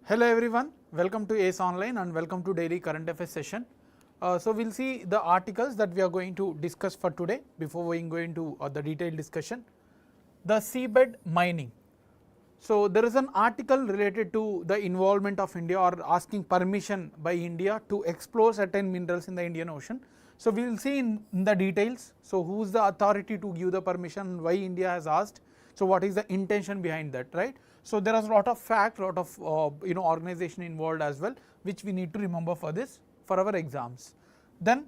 Hello everyone, welcome to ACE Online and welcome to daily current affairs session. So we'll see the articles that we are going to discuss for today before we go into the detailed discussion. The seabed mining. So there is an article related to the involvement of India or asking permission by India to explore certain minerals in the Indian Ocean. So we will see in the details. So who is the authority to give the permission, why India has asked, so what is the intention behind that, right? So there is a lot of facts, lot of organization involved as well, which we need to remember for this for our exams. Then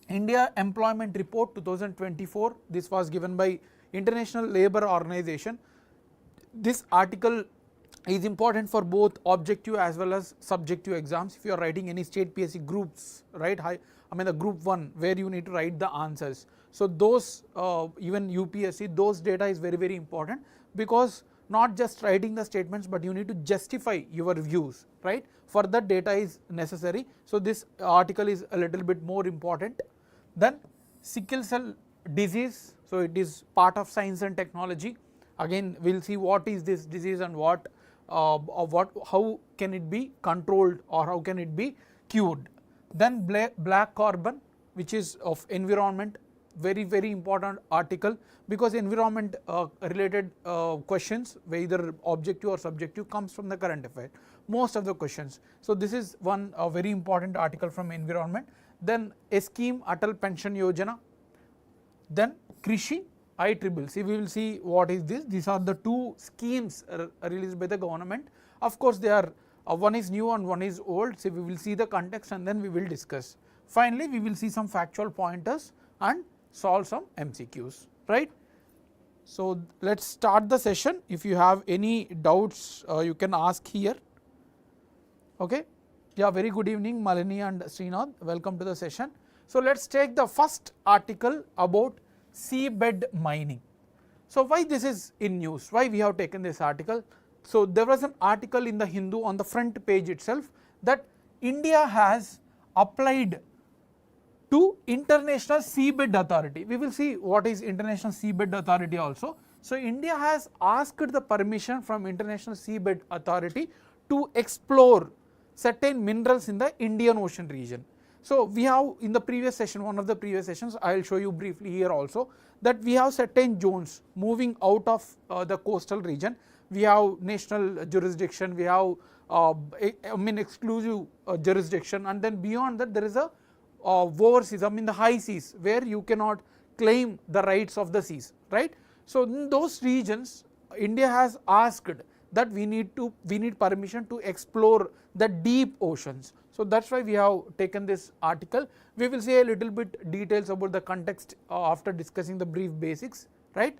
India Employment Report 2024, this was given by International Labour Organization. This article is important for both objective as well as subjective exams. If you are writing any state PSC groups, right, the group 1 where you need to write the answers. So those even UPSC, those data is very, very important, because not just writing the statements, but you need to justify your views, right? For that data is necessary. So this article is a little bit more important. Then sickle cell disease, so it is part of science and technology. Again we will see what is this disease and how can it be controlled or how can it be cured. Then black carbon, which is of environment, very, very important article, because environment related questions, whether objective or subjective, comes from the current affair, most of the questions. So this is one very important article from environment. Then a scheme, Atal Pension Yojana. Then Krishi ICCC, we will see what is this. These are the two schemes released by the government. Of course they are one is new and one is old, so we will see the context and then we will discuss. Finally we will see some factual pointers and solve some MCQs, right? So let's start the session. If you have any doubts you can ask here. Okay, yeah, very good evening Malini and Srinath, welcome to the session. So let's take the first article about seabed mining. So why this is in news, why we have taken this article? So there was an article in the Hindu on the front page itself that India has applied to International Seabed Authority. We will see what is International Seabed Authority also. So India has asked the permission from International Seabed Authority to explore certain minerals in the Indian Ocean region. So we have in the previous session, one of the previous sessions, I will show you briefly here also, that we have certain zones moving out of the coastal region. We have national jurisdiction, we have exclusive jurisdiction, and then beyond that there is a overseas, the high seas, where you cannot claim the rights of the seas, right? So in those regions India has asked that we need permission to explore the deep oceans. So that's why we have taken this article. We will see a little bit details about the context after discussing the brief basics, right?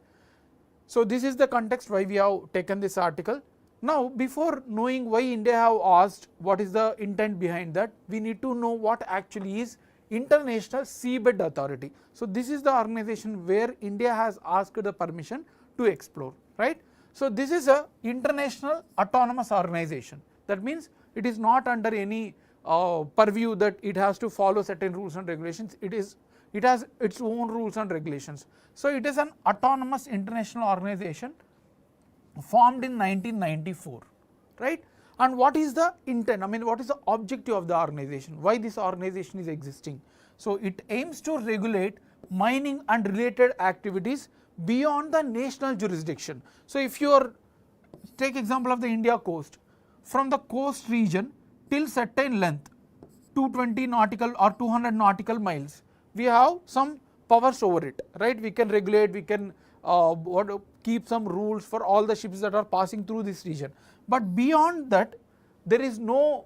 So this is the context why we have taken this article. Now before knowing why India have asked, what is the intent behind that, we need to know what actually is International Seabed Authority. So this is the organization where India has asked the permission to explore, right? So this is a international autonomous organization. That means it is not under any purview that it has to follow certain rules and regulations. It has its own rules and regulations. So it is an autonomous international organization formed in 1994, right? And what is the intent, what is the objective of the organization, why this organization is existing? So it aims to regulate mining and related activities beyond the national jurisdiction. So if you are, take example of the India coast, from the coast region till certain length, 220 nautical or 200 nautical miles, we have some powers over it, right? We can regulate, we can keep some rules for all the ships that are passing through this region. But beyond that there is no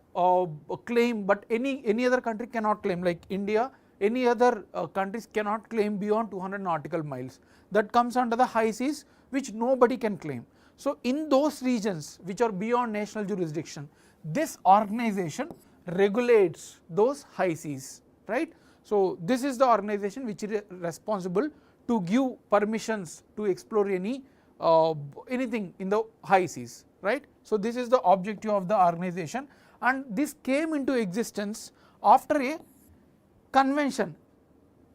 claim, but any other country cannot claim, like India, any other countries cannot claim beyond 200 nautical miles. That comes under the high seas, which nobody can claim. So in those regions which are beyond national jurisdiction, this organization regulates those high seas, right? So this is the organization which is responsible to give permissions to explore anything in the high seas, right? So this is the objective of the organization, and this came into existence after a convention,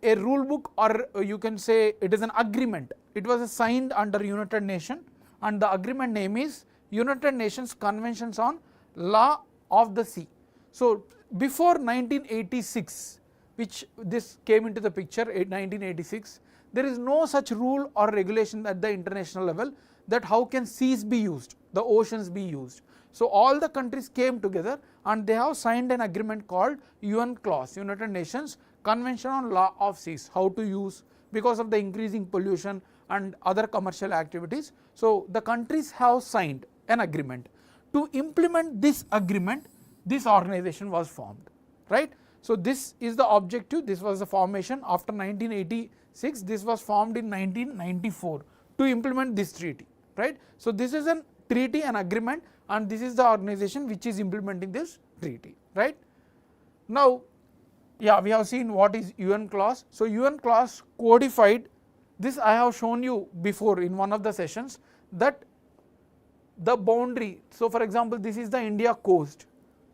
a rule book, or you can say it is an agreement. It was signed under United Nations, and the agreement name is United Nations Conventions on law of the sea. So before 1986, which this came into the picture, 1986, there is no such rule or regulation at the international level that how can seas be used, the oceans be used. So all the countries came together and they have signed an agreement called UN clause, United Nations Convention on Law of Seas, how to use because of the increasing pollution and other commercial activities. So the countries have signed an agreement. To implement this agreement, this organization was formed, right. So this is the objective, this was the formation after 1986, this was formed in 1994 to implement this treaty, right. So this is a treaty, an agreement, and this is the organization which is implementing this treaty, right. Now, yeah, we have seen what is UN clause. So UN clause codified, this I have shown you before in one of the sessions, that the boundary, so for example this is the India coast,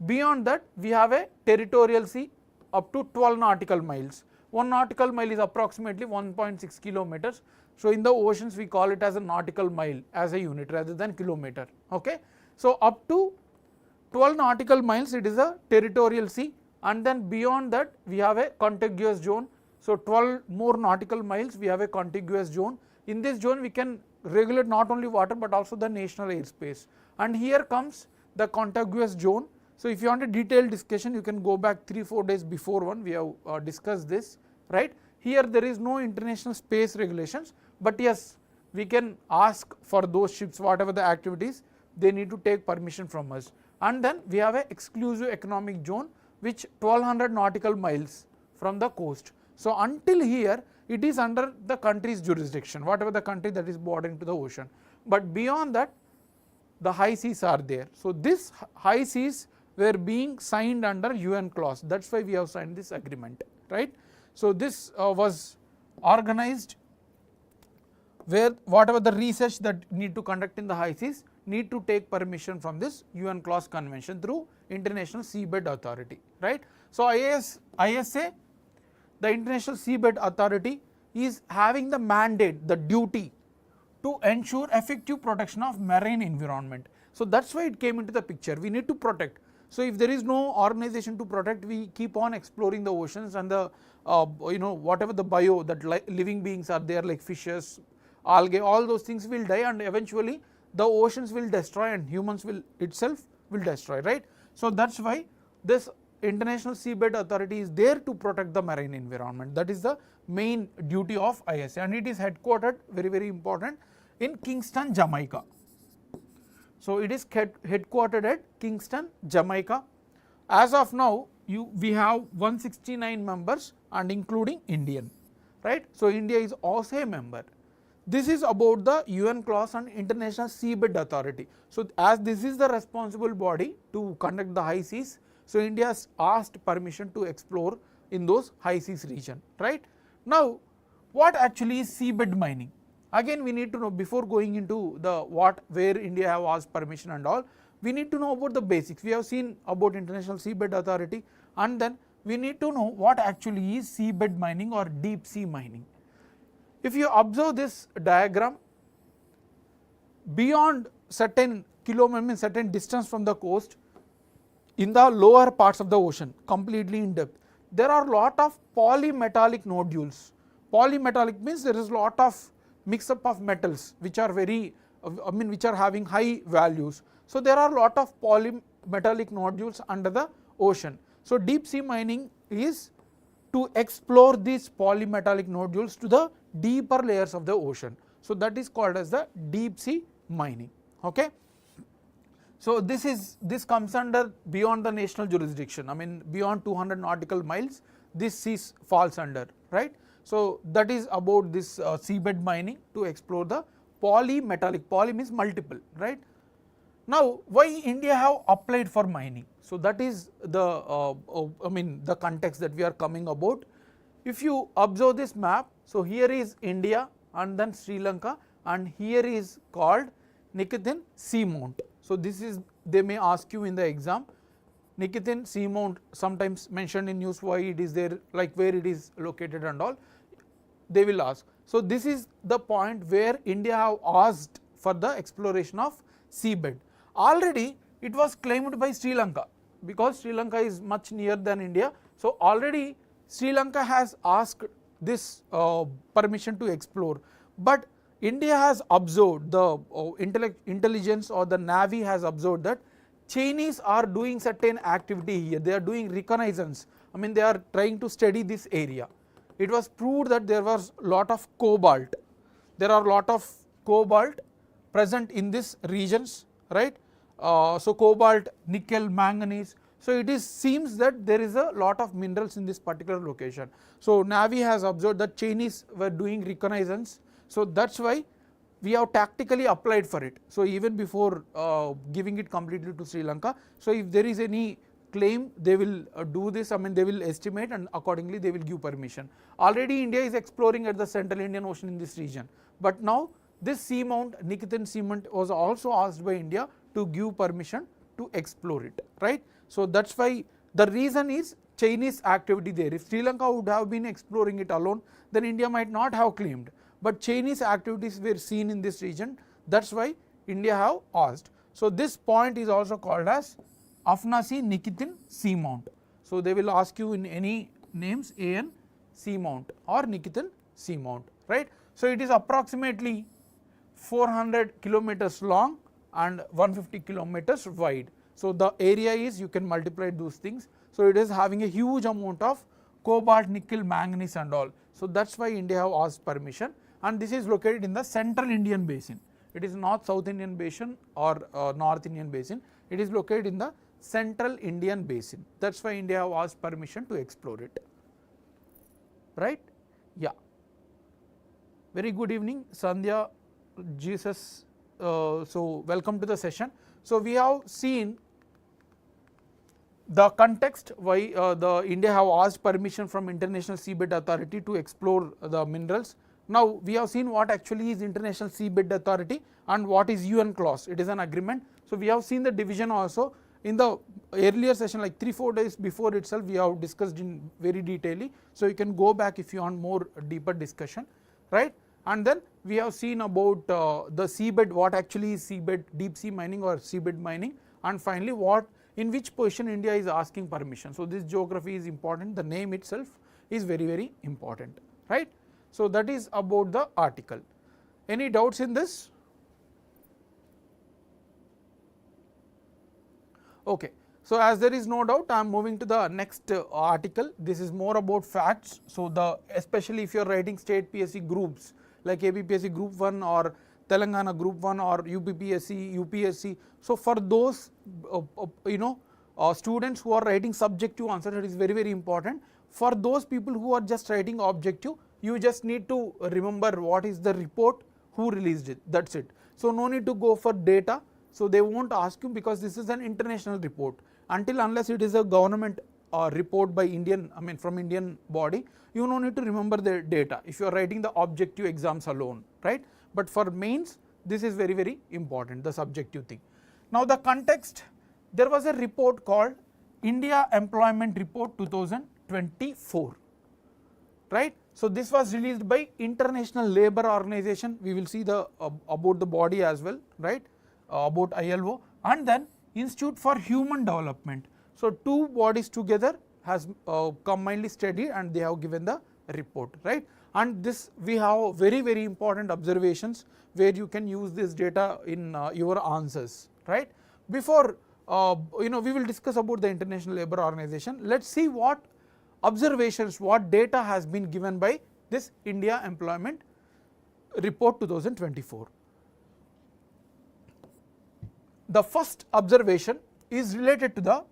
beyond that we have a territorial sea up to 12 nautical miles. 1 nautical mile is approximately 1.6 kilometers. So in the oceans we call it as a nautical mile as a unit rather than kilometer, okay. So up to 12 nautical miles it is a territorial sea, and then beyond that we have a contiguous zone. So 12 more nautical miles we have a contiguous zone. In this zone we can regulate not only water but also the national airspace, and here comes the contiguous zone. So if you want a detailed discussion, you can go back 3-4 days before one, we have discussed this, right. Here there is no international space regulations, but yes, we can ask for those ships whatever the activities, they need to take permission from us. And then we have a exclusive economic zone which 1200 nautical miles from the coast. So until here it is under the country's jurisdiction, whatever the country that is bordering to the ocean, but beyond that the high seas are there. So this high seas were being signed under UN clause, that is why we have signed this agreement, right. So this was organized where whatever the research that need to conduct in the high seas need to take permission from this UN clause convention through International Seabed Authority, right. So ISA, the International Seabed Authority, is having the mandate, the duty to ensure effective protection of marine environment. So that is why it came into the picture, we need to protect. So if there is no organization to protect, we keep on exploring the oceans and the whatever the bio that living beings are there like fishes, algae, all those things will die, and eventually the oceans will destroy and humans will itself will destroy, right. So that is why this International Seabed Authority is there to protect the marine environment, that is the main duty of ISA, and it is headquartered, very important, in Kingston, Jamaica. So it is headquartered at Kingston, Jamaica. As of now we have 169 members and including Indian, right. So India is also a member. This is about the UN clause on International Seabed Authority. So as this is the responsible body to conduct the high seas, so India has asked permission to explore in those high seas region, right. Now what actually is seabed mining? Again we need to know, before going into the where India have asked permission and all, we need to know about the basics. We have seen about International Seabed Authority, and then we need to know what actually is seabed mining or deep sea mining. If you observe this diagram, beyond certain kilometers, certain distance from the coast, in the lower parts of the ocean, completely in depth, there are lot of polymetallic nodules. Polymetallic means there is lot of mix up of metals which are which are having high values. So there are lot of polymetallic nodules under the ocean. So deep sea mining is to explore these polymetallic nodules to the deeper layers of the ocean. So that is called as the deep sea mining, okay. So this comes under beyond the national jurisdiction, beyond 200 nautical miles this seas falls under, right. So that is about this seabed mining to explore the polymetallic, poly means multiple, right. Now why India have applied for mining? So that is the the context that we are coming about. If you observe this map, so here is India and then Sri Lanka, and here is called Nikitin Seamount. So this is, they may ask you in the exam, Nikitin Seamount sometimes mentioned in news, why it is there, like where it is located and all, they will ask. So this is the point where India have asked for the exploration of seabed. Already it was claimed by Sri Lanka, because Sri Lanka is much nearer than India. So already Sri Lanka has asked this permission to explore, but India has observed, the intelligence or the Navy has observed that Chinese are doing certain activity here, they are doing reconnaissance, I mean they are trying to study this area. It was proved that there was lot of cobalt, there are lot of cobalt present in these regions, right. So cobalt, nickel, manganese, so it is seems that there is a lot of minerals in this particular location. So Navy has observed that Chinese were doing reconnaissance, so that is why we have tactically applied for it. So even before giving it completely to Sri Lanka, so if there is any claim they will do this, I mean they will estimate and accordingly they will give permission. Already India is exploring at the Central Indian Ocean in this region, but now this seamount, Nikitin seamount was also asked by India to give permission to explore it, right. So that is why the reason is Chinese activity there. If Sri Lanka would have been exploring it alone, then India might not have claimed, but Chinese activities were seen in this region, that is why India have asked. So this point is also called as Afnasi Nikitin seamount. So they will ask you in any names AN seamount or Nikitin seamount, right. So it is approximately 400 kilometers long and 150 kilometers wide. So the area is, you can multiply those things. So it is having a huge amount of cobalt, nickel, manganese and all. So that is why India have asked permission, and this is located in the Central Indian Basin. It is not South Indian Basin or North Indian Basin, it is located in the Central Indian Basin. That is why India have asked permission to explore it, right. Yeah. Very good evening, Sandhya, Jesus. So welcome to the session. So we have seen the context why the India have asked permission from International Seabed Authority to explore the minerals. Now we have seen what actually is International Seabed Authority and what is UN clause. It is an agreement. So we have seen the division also in the earlier session, like 3-4 days before itself we have discussed in very detailedly. So you can go back if you want more deeper discussion, right. And then we have seen about the seabed, what actually is seabed, deep sea mining or seabed mining, and finally what, in which position India is asking permission. So this geography is important, the name itself is very important, right. So that is about the article. Any doubts in this? Okay. So as there is no doubt, I am moving to the next article. This is more about facts. So the, especially if you are writing state PSC groups like ABPSC group 1 or Telangana group 1 or UPPSC, UPSC. So for those students who are writing subjective answer, it is very important. For those people who are just writing objective, you just need to remember what is the report, who released it, that is it. So no need to go for data, so they won't ask you because this is an international report. Until unless it is a government report by Indian, I mean from Indian body, you no need to remember the data if you are writing the objective exams alone, right. But for mains this is very important, the subjective thing. Now the context, there was a report called India Employment Report 2024, right. So this was released by International Labour Organization, we will see the about the body as well, right, about ILO, and then Institute for Human Development. So two bodies together has combinedly studied and they have given the report, right. And this we have very important observations where you can use this data in your answers, right. Before we will discuss about the International Labour Organization. Let us see what observations, what data has been given by this India Employment Report 2024. The first observation is related to the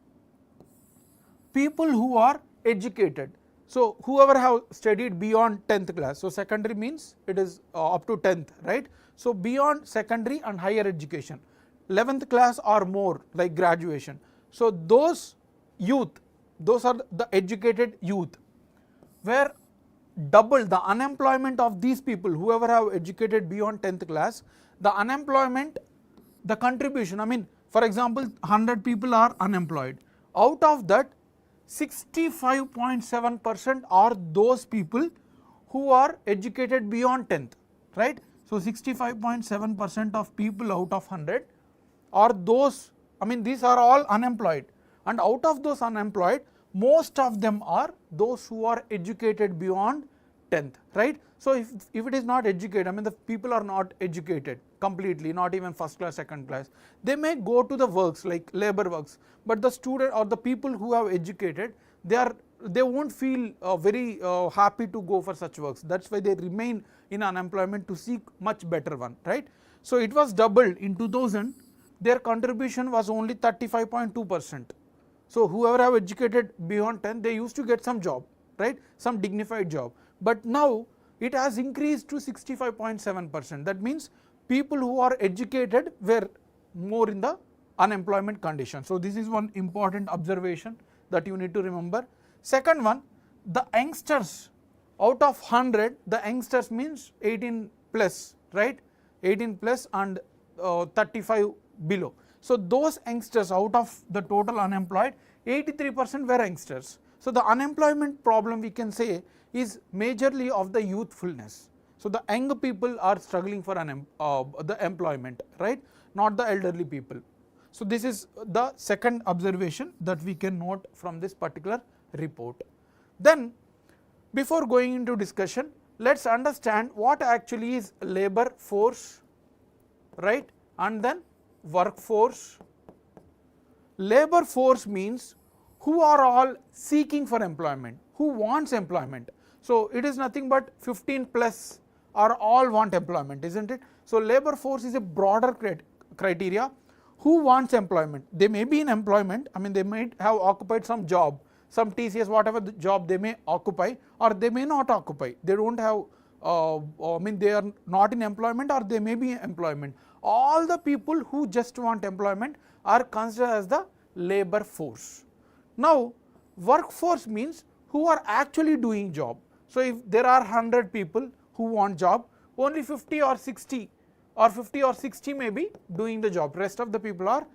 people who are educated. So whoever have studied beyond 10th class, so secondary means it is up to 10th, right. So beyond secondary and higher education, 11th class or more like graduation. So those youth, those are the educated youth, where double the unemployment of these people, whoever have educated beyond 10th class, the unemployment, the contribution, I mean for example 100 people are unemployed, out of that 65.7% are those people who are educated beyond 10th, right. So 65.7% of people out of 100 are those I mean these are all unemployed, and out of those unemployed, most of them are those who are educated beyond 10th, right. So if it is not educated, I mean the people are not educated completely, not even first class, second class, they may go to the works like labor works, but the student or the people who have educated, they won't feel very happy to go for such works. That's why they remain in unemployment to seek much better one, right. So it was doubled in 2000, their contribution was only 35.2%. So whoever have educated beyond 10, they used to get some job, right, some dignified job, but now it has increased to 65.7%. That means people who are educated were more in the unemployment condition. So this is one important observation that you need to remember. Second one, the youngsters, out of 100, the youngsters means 18 plus, right, 18 plus and 35 below. So those youngsters, out of the total unemployed, 83% were youngsters. So the unemployment problem we can say is majorly of the youthfulness. So the young people are struggling for the employment, right, not the elderly people. So this is the second observation that we can note from this particular report. Then before going into discussion, let's understand what actually is labor force, right, and then workforce. Labor force means who are all seeking for employment, who wants employment. So it is nothing but 15 plus are all want employment, isn't it? So labor force is a broader criteria. Who wants employment? They may be in employment, I mean they might have occupied some job, some TCS, whatever the job they may occupy, or they may not occupy. They don't have, I mean they are not in employment, or they may be in employment. All the people who just want employment are considered as the labor force. Now workforce means who are actually doing job. So if there are 100 people who want job, only 50 or 60 may be doing the job, rest of the people are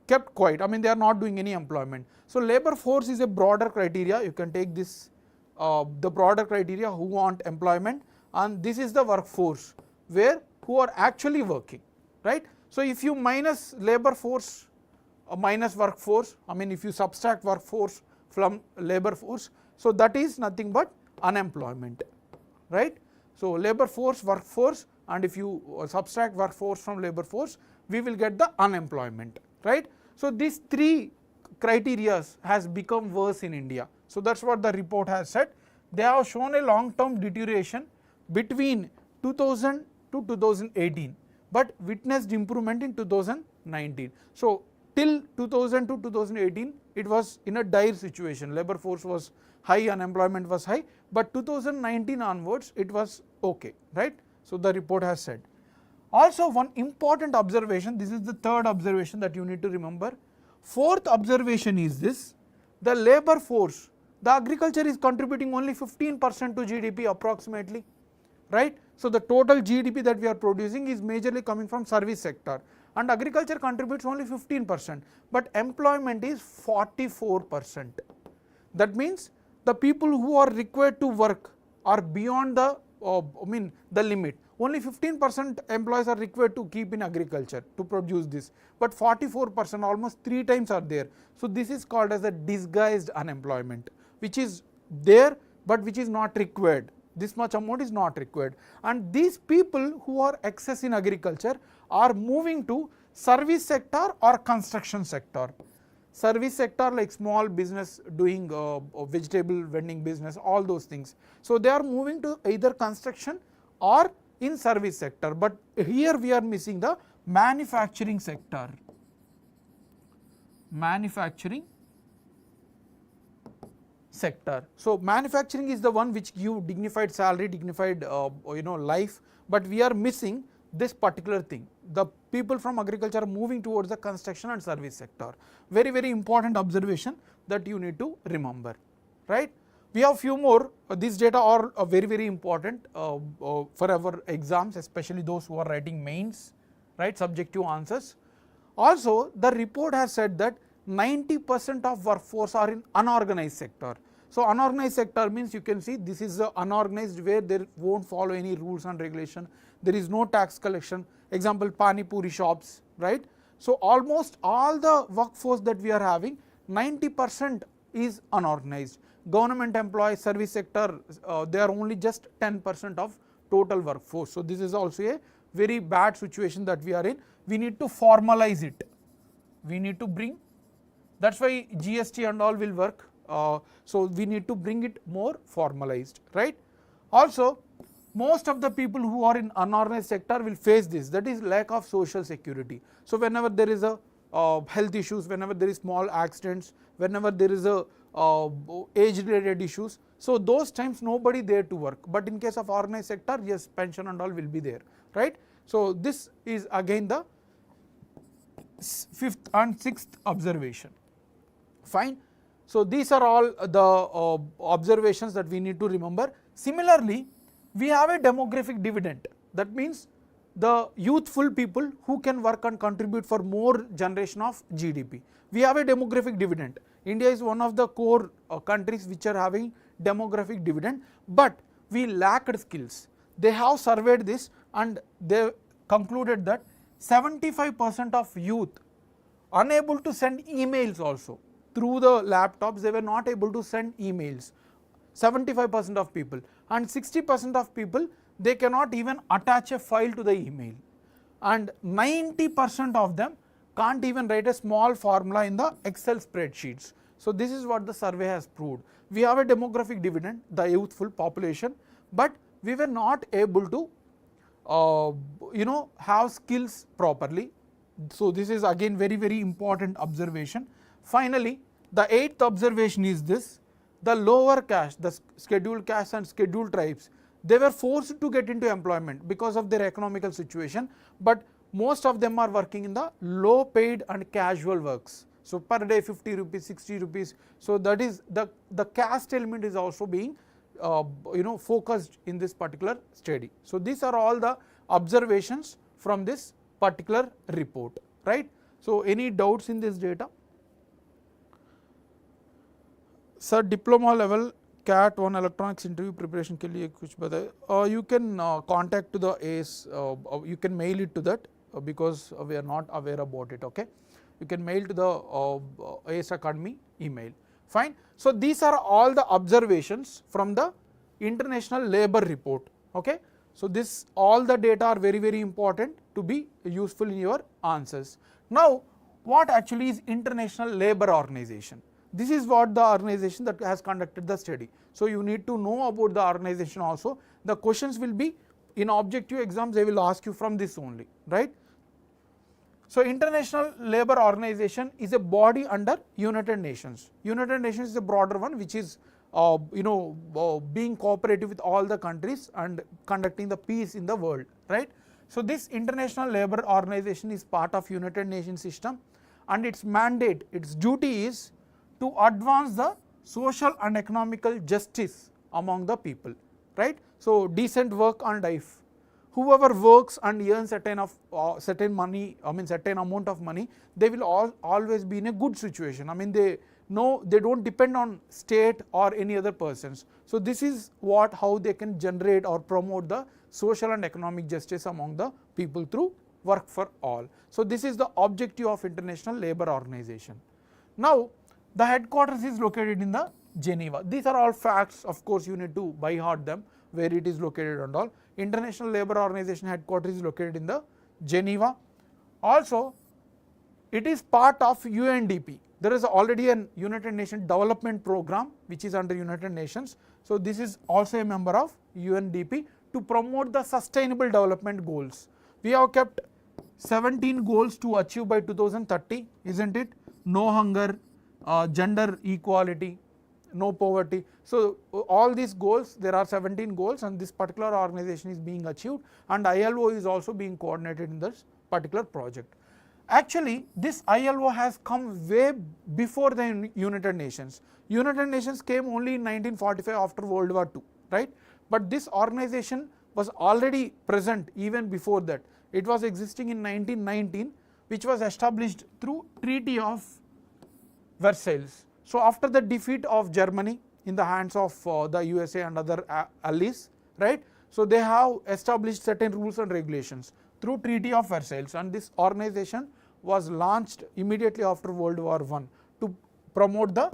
kept quiet, I mean they are not doing any employment. So labor force is a broader criteria, you can take this the broader criteria who want employment, and this is the workforce where who are actually working, right. So if you minus labor force minus workforce, I mean if you subtract workforce from labor force, so that is nothing but unemployment, right. So labor force, workforce, and if you subtract workforce from labor force, we will get the unemployment, right. So these three criteria has become worse in India. So that's what the report has said. They have shown a long term deterioration between 2000 to 2018, but witnessed improvement in 2019. So till 2000 to 2018, it was in a dire situation, labor force was high, unemployment was high, but 2019 onwards it was okay, right. So the report has said. Also one important observation, this is the third observation that you need to remember. Fourth observation is this, the labor force, the agriculture is contributing only 15% to GDP approximately, right. So the total GDP that we are producing is majorly coming from service sector, and agriculture contributes only 15%, but employment is 44%. That means the people who are required to work are beyond the the limit. Only 15% employees are required to keep in agriculture to produce this, but 44%, almost 3 times are there. So this is called as a disguised unemployment, which is there but which is not required. This much amount is not required, and these people who are excess in agriculture are moving to service sector or construction sector. Service sector like small business doing vegetable vending business, all those things. So they are moving to either construction or in service sector, but here we are missing the manufacturing sector. Manufacturing sector. So manufacturing is the one which give dignified salary, dignified life, but we are missing this particular thing. The people from agriculture are moving towards the construction and service sector. Very, very important observation that you need to remember, right. We have few more, these data are very, very important for our exams, especially those who are writing mains, right, subjective answers. Also the report has said that 90% of workforce are in unorganized sector. So unorganized sector means you can see this is the unorganized where there won't follow any rules and regulation, there is no tax collection, example Pani Puri shops, right. So almost all the workforce that we are having, 90% is unorganized. Government employees, service sector, they are only just 10% of total workforce. So this is also a very bad situation that we are in. We need to formalize it. We need to bring, that's why GST and all will work. So we need to bring it more formalized, right? Also, most of the people who are in unorganized sector will face this, that is lack of social security. So whenever there is a health issues, whenever there is small accidents, whenever there is a age related issues, so those times nobody there to work. But in case of organized sector, yes, pension and all will be there, right? So this is again the fifth and sixth observation. Fine. So these are all the observations that we need to remember. Similarly, we have a demographic dividend. That means the youthful people who can work and contribute for more generation of GDP. We have a demographic dividend. India is one of the core countries which are having demographic dividend, but we lacked skills. They have surveyed this and they concluded that 75% of youth unable to send emails also. Through the laptops, they were not able to send emails. 75% of people, and 60% of people, they cannot even attach a file to the email, and 90% of them can't even write a small formula in the Excel spreadsheets. So this is what the survey has proved. We have a demographic dividend, the youthful population, but we were not able to have skills properly. So this is again very important observation. Finally, the eighth observation is this: the lower caste, the scheduled castes and scheduled tribes, they were forced to get into employment because of their economical situation, but most of them are working in the low paid and casual works. So per day 50 rupees, 60 rupees. So that is the caste element is also being focused in this particular study. So these are all the observations from this particular report, right? So any doubts in this data? Sir, diploma level CAT 1 electronics interview preparation के लिए कुछ बताए? You can contact to the ACE, you can mail it to that because we are not aware about it, okay? You can mail to the ACE Academy email. Fine. So these are all the observations from the International Labour Report, okay? So this all the data are very important to be useful in your answers. Now what actually is International Labour Organization? This is what the organization that has conducted the study. So you need to know about the organization also. The questions will be in objective exams, they will ask you from this only, right? So International Labour Organization is a body under United Nations. United Nations is a broader one which is being cooperative with all the countries and conducting the peace in the world, right? So this International Labour Organization is part of United Nations system, and its mandate, its duty is to advance the social and economical justice among the people, right? So decent work and life. Whoever works and earns certain money, certain amount of money, they will always be in a good situation. They don't depend on state or any other persons. So this is how they can generate or promote the social and economic justice among the people through work for all. So this is the objective of International Labour Organization. Now the headquarters is located in the Geneva. These are all facts, of course you need to by heart them, where it is located and all. International Labour Organization headquarters is located in the Geneva. Also it is part of UNDP. There is already a United Nations development program which is under United Nations. So this is also a member of UNDP to promote the sustainable development goals. We have kept 17 goals to achieve by 2030, isn't it? No hunger, gender equality, no poverty. So all these goals, there are 17 goals, and this particular organization is being achieved, and ILO is also being coordinated in this particular project. Actually this ILO has come way before the United Nations. United Nations came only in 1945 after World War II, right? But this organization was already present even before that. It was existing in 1919, which was established through Treaty of Versailles. So after the defeat of Germany in the hands of the USA and other allies, right? So they have established certain rules and regulations through Treaty of Versailles, and this organization was launched immediately after World War I to promote the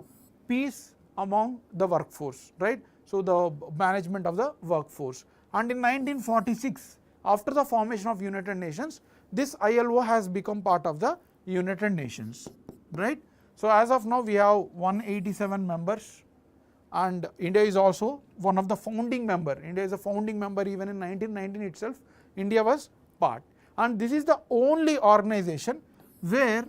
peace among the workforce, right. So, the management of the workforce, and in 1946 after the formation of United Nations, this ILO has become part of the United Nations, right. So, as of now we have 187 members, and India is also one of the founding member. India is a founding member. Even in 1919 itself India was part, and this is the only organization where,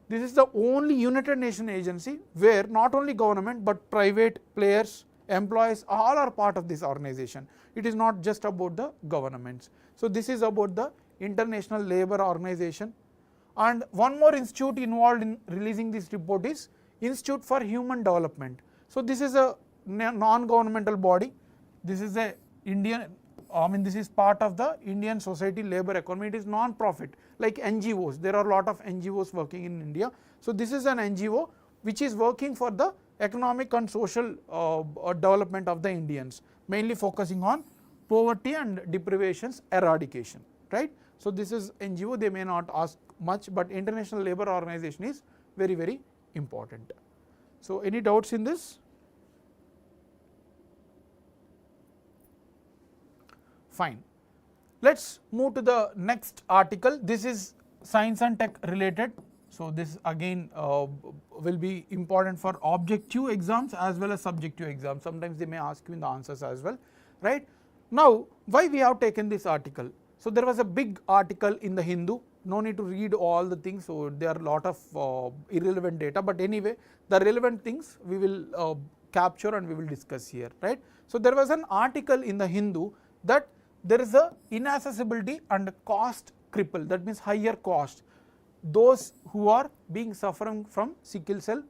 this is the only United Nations agency where not only government but private players, employees, all are part of this organization. It is not just about the governments. So, this is about the International Labour Organization. And one more institute involved in releasing this report is Institute for Human Development. So, this is a non-governmental body. This is a this is part of the Indian Society Labour Economy. It is non-profit like NGOs. There are a lot of NGOs working in India. So, this is an NGO which is working for the economic and social development of the Indians, mainly focusing on poverty and deprivations eradication, right. So, this is NGO. They may not ask much, but International Labour Organization is very, very important. So, any doubts in this? Fine. Let us move to the next article. This is science and tech related. So, this again will be important for objective exams as well as subjective exams. Sometimes they may ask you in the answers as well, right. Now, why we have taken this article? So, there was a big article in the Hindu. No need to read all the things. So, there are a lot of irrelevant data, but anyway the relevant things we will capture and we will discuss here, right. So, there was an article in the Hindu that there is a inaccessibility and cost cripple, that means higher cost, those who are being suffering from sickle cell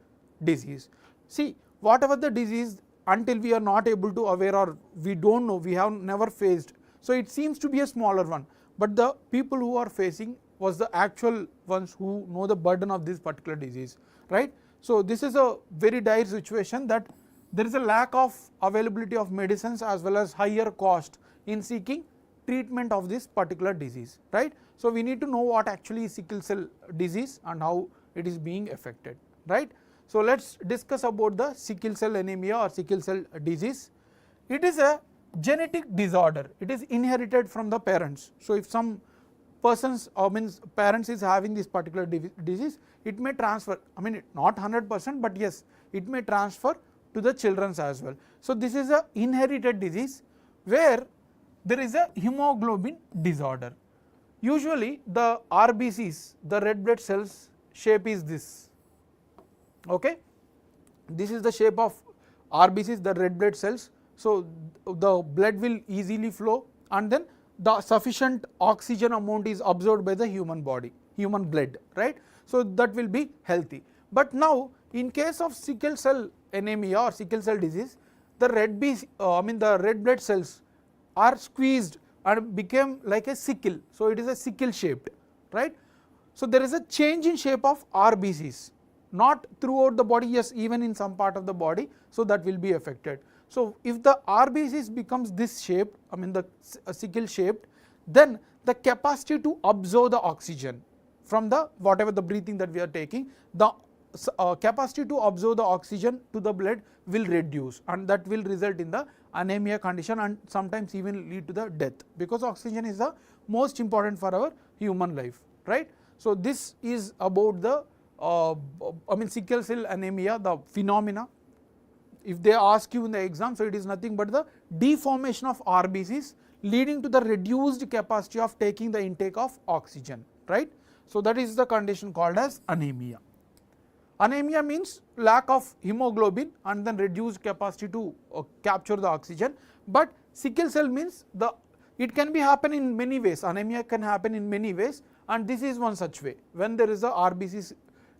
disease. See, whatever the disease, until we are not able to aware or we do not know, we have never faced. So, it seems to be a smaller one, but the people who are facing was the actual ones who know the burden of this particular disease, right. So, this is a very dire situation that there is a lack of availability of medicines as well as higher cost in seeking treatment of this particular disease, right. So, we need to know what actually is sickle cell disease and how it is being affected, right. So, let us discuss about the sickle cell anemia or sickle cell disease. It is a genetic disorder. It is inherited from the parents. So, if some persons parents is having this particular disease, it may transfer, not 100%, but yes, it may transfer to the children as well. So, this is a inherited disease where there is a hemoglobin disorder. Usually the RBCs, the red blood cells shape is this, okay. This is the shape of RBCs, the red blood cells. So, the blood will easily flow, and then the sufficient oxygen amount is absorbed by the human body, human blood, right. So, that will be healthy. But now in case of sickle cell anemia or sickle cell disease, the the red blood cells are squeezed and became like a sickle. So, it is a sickle shaped, right. So, there is a change in shape of RBCs, not throughout the body, yes, even in some part of the body. So, that will be affected. So, if the RBCs becomes this shape, the sickle shaped, then the capacity to absorb the oxygen from the whatever the breathing that we are taking, the capacity to absorb the oxygen to the blood will reduce, and that will result in the anemia condition and sometimes even lead to the death, because oxygen is the most important for our human life, right. So, this is about the sickle cell anemia, the phenomena. If they ask you in the exam, so it is nothing but the deformation of RBCs leading to the reduced capacity of taking the intake of oxygen, right. So, that is the condition called as anemia. Anemia means lack of hemoglobin and then reduced capacity to capture the oxygen, but sickle cell means it can be happen in many ways. Anemia can happen in many ways, and this is one such way, when there is a RBCs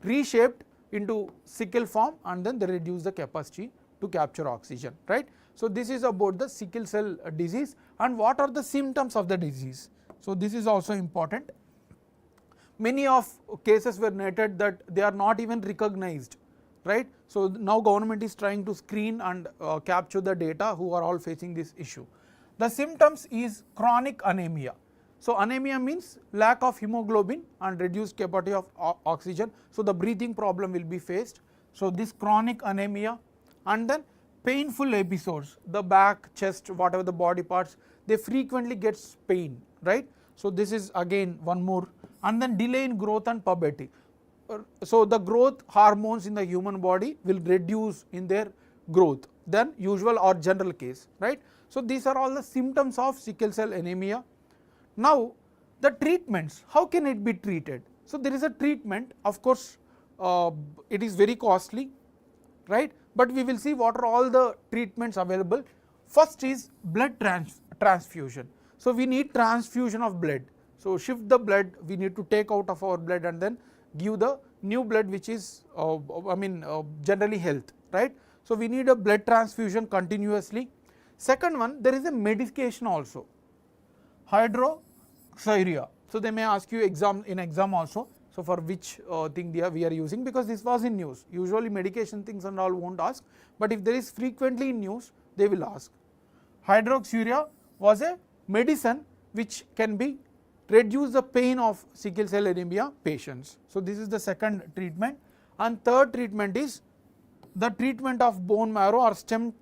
reshaped into sickle form and then they reduce the capacity to capture oxygen, right. So, this is about the sickle cell disease and what are the symptoms of the disease. So, this is also important. Many of cases were noted that they are not even recognized, right. So, now government is trying to screen and capture the data who are all facing this issue. The symptoms is chronic anemia. So anemia means lack of hemoglobin and reduced capacity of oxygen. So the breathing problem will be faced. So this chronic anemia, and then painful episodes, the back, chest, whatever the body parts, they frequently gets pain, right. So this is again one more, and then delay in growth and puberty. So the growth hormones in the human body will reduce in their growth than usual or general case, right. So these are all the symptoms of sickle cell anemia. Now the treatments, how can it be treated? So there is a treatment, of course it is very costly, right, but we will see what are all the treatments available. First is blood transfusion. So we need transfusion of blood. So shift the blood, we need to take out of our blood and then give the new blood which is generally health, right. So we need a blood transfusion continuously. Second one, there is a medication also, hydroxyurea. So they may ask you in exam also, so for which thing we are using, because this was in news. Usually medication things and all won't ask, but if there is frequently in news they will ask. Hydroxyurea was a medicine which can be reduce the pain of sickle cell anemia patients. So this is the second treatment. And third treatment is the treatment of bone marrow or stem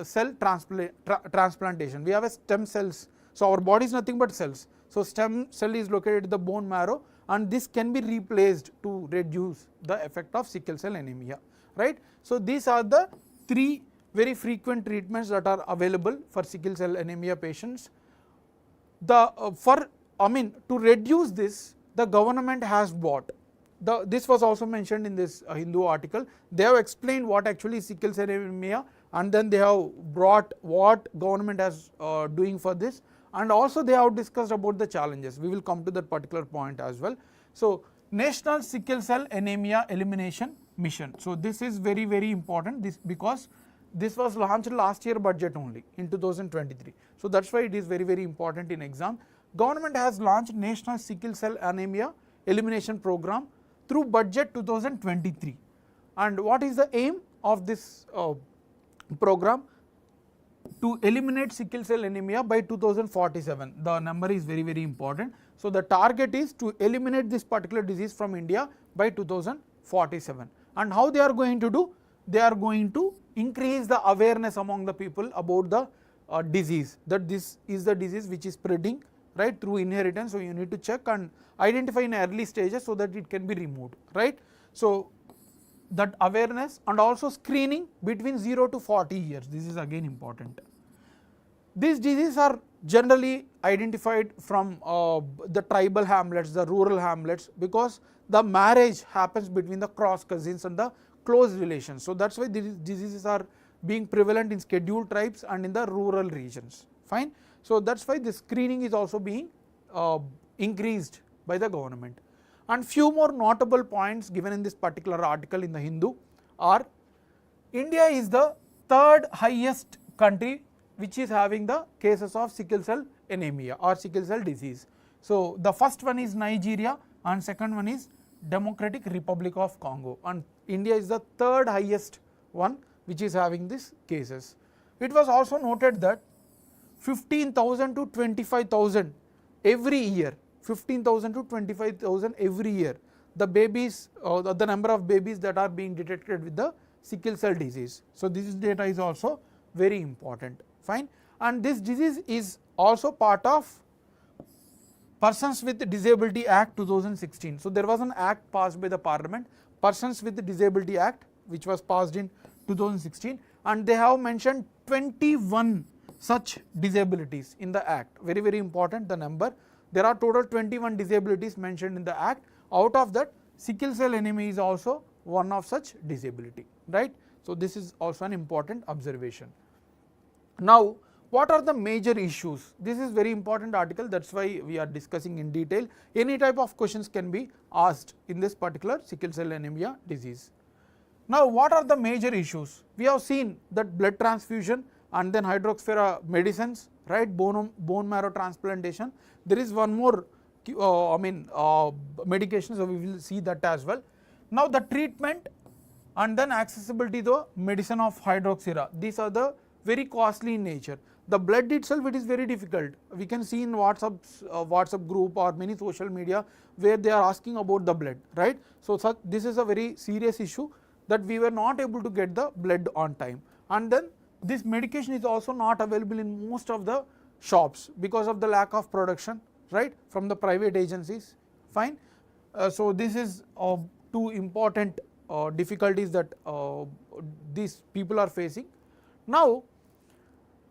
cell transplantation. We have a stem cells. So our body is nothing but cells. So stem cell is located in the bone marrow, and this can be replaced to reduce the effect of sickle cell anemia, right. So these are the three very frequent treatments that are available for sickle cell anemia patients. To reduce this, the government has bought, this was also mentioned in this Hindu article. They have explained what actually is sickle cell anemia, and then they have brought what government has doing for this, and also they have discussed about the challenges. We will come to that particular point as well. So National Sickle Cell Anemia Elimination Mission. So this is very, very important, because this was launched last year budget only in 2023. So that's why it is very, very important in exam. Government has launched National Sickle Cell Anemia Elimination Program through budget 2023. And what is the aim of this program? To eliminate sickle cell anemia by 2047. The number is very, very important. So the target is to eliminate this particular disease from India by 2047. And how they are going to do? They are going to increase the awareness among the people about the disease, that this is the disease which is spreading, right, through inheritance. So you need to check and identify in early stages so that it can be removed, right. So that awareness, and also screening between 0 to 40 years, this is again important. These diseases are generally identified from the tribal hamlets, the rural hamlets, because the marriage happens between the cross cousins and the close relations. So that's why these diseases are being prevalent in scheduled tribes and in the rural regions, fine. So that's why the screening is also being increased by the government. And few more notable points given in this particular article in the Hindu are: India is the third highest country which is having the cases of sickle cell anemia or sickle cell disease. So the first one is Nigeria, and second one is Democratic Republic of Congo, and India is the third highest one which is having these cases. It was also noted that 15,000 to 25,000 every year, 15,000 to 25,000 every year, the babies, the number of babies that are being detected with the sickle cell disease. So this data is also very important, fine. And this disease is also part of Persons with Disability Act 2016. So there was an act passed by the Parliament, Persons with Disability Act, which was passed in 2016, and they have mentioned 21 such disabilities in the act. Very, very important, the number. There are total 21 disabilities mentioned in the act. Out of that, sickle cell anemia is also one of such disability, right. So this is also an important observation. Now what are the major issues? This is very important article, that's why we are discussing in detail. Any type of questions can be asked in this particular sickle cell anemia disease. Now what are the major issues? We have seen that blood transfusion and then hydroxyurea medicines, right, bone marrow transplantation. There is one more medication, so we will see that as well. Now the treatment and then accessibility to medicine of hydroxyurea, these are the very costly in nature. The blood itself, it is very difficult. We can see in WhatsApp group or many social media where they are asking about the blood, right. So this is a very serious issue, that we were not able to get the blood on time, and then this medication is also not available in most of the shops because of the lack of production, right, from the private agencies. Fine. So this is two important difficulties that these people are facing. Now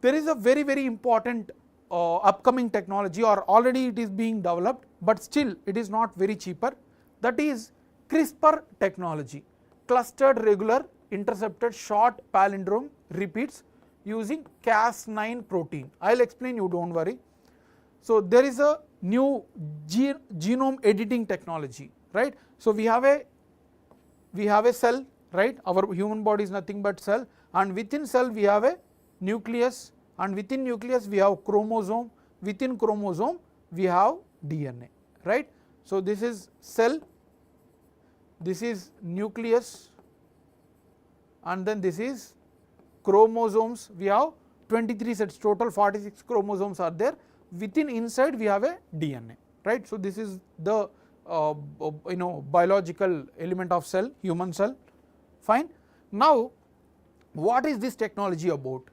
there is a very important upcoming technology, or already it is being developed, but still it is not very cheaper. That is CRISPR technology, clustered regular intercepted short palindrome repeats using Cas9 protein. I will explain, you don't worry. So there is a new genome editing technology, right. So we have a cell, right. Our human body is nothing but cell, and within cell we have a nucleus, and within nucleus we have chromosome, within chromosome we have DNA, right. So this is cell, this is nucleus, and then this is chromosomes. We have 23 sets, total 46 chromosomes are there. Within inside we have a DNA, right. So this is the biological element of cell, human cell. Fine. Now what is this technology about?